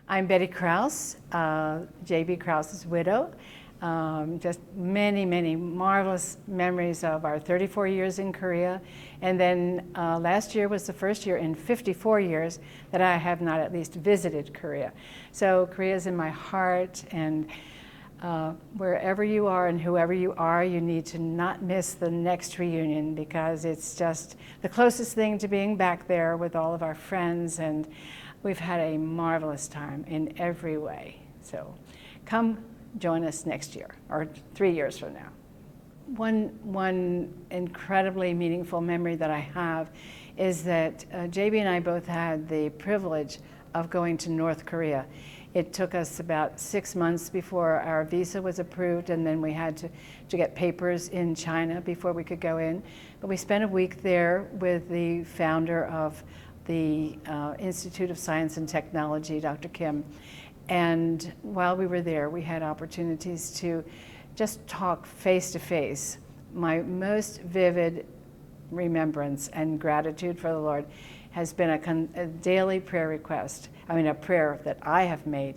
I'm Betty Crouse, J.B. Crouse's widow. Just many, many marvelous memories of our 34 years in Korea. And then last year was the first year in 54 years that I have not at least visited Korea. So Korea is in my heart, and wherever you are and whoever you are, you need to not miss the next reunion, because it's just the closest thing to being back there with all of our friends, and we've had a marvelous time in every way. So come join us next year, or 3 years from now. One incredibly meaningful memory that I have is that JB and I both had the privilege of going to North Korea. It took us about 6 months before our visa was approved, and then we had to get papers in China before we could go in. But we spent a week there with the founder of the Institute of Science and Technology, Dr. Kim. And while we were there, we had opportunities to just talk face to face. My most vivid remembrance and gratitude for the Lord has been a daily prayer request, a prayer that I have made.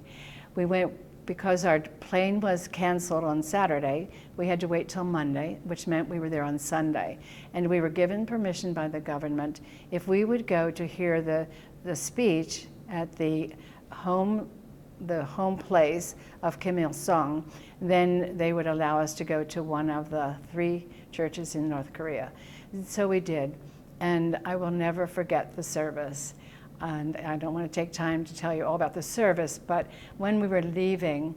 We went, because our plane was canceled on Saturday, we had to wait till Monday, which meant we were there on Sunday. And we were given permission by the government if we would go to hear the speech at the home place of Kim Il-sung, then they would allow us to go to one of the 3 churches in North Korea. So we did, and I will never forget the service. And I don't want to take time to tell you all about the service, but when we were leaving,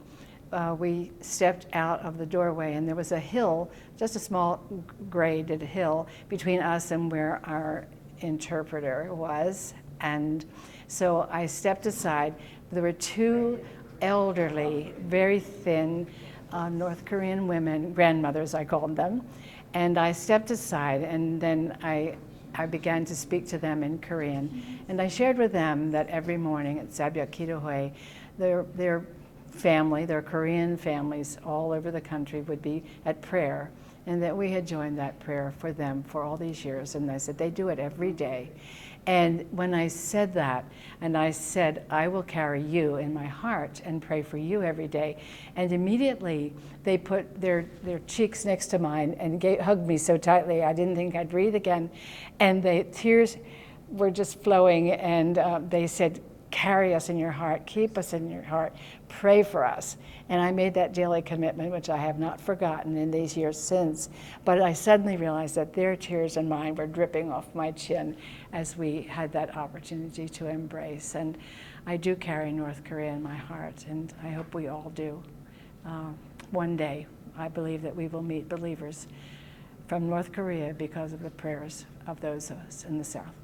we stepped out of the doorway, and there was a hill, just a small graded hill, between us and where our interpreter was. And so I stepped aside. There were 2 elderly, very thin North Korean women, grandmothers I called them, and I stepped aside, and then I began to speak to them in Korean. And I shared with them that every morning at Sabyak Kidohue, their family, their Korean families all over the country would be at prayer, and that we had joined that prayer for them for all these years. And I said, they do it every day. And when I said that, and I said, I will carry you in my heart and pray for you every day, and immediately they put their cheeks next to mine and hugged me so tightly I didn't think I'd breathe again. And the tears were just flowing, and they said, carry us in your heart, keep us in your heart, pray for us. And I made that daily commitment, which I have not forgotten in these years since. But I suddenly realized that their tears and mine were dripping off my chin as we had that opportunity to embrace. And I do carry North Korea in my heart, and I hope we all do. One day, I believe that we will meet believers from North Korea because of the prayers of those of us in the South.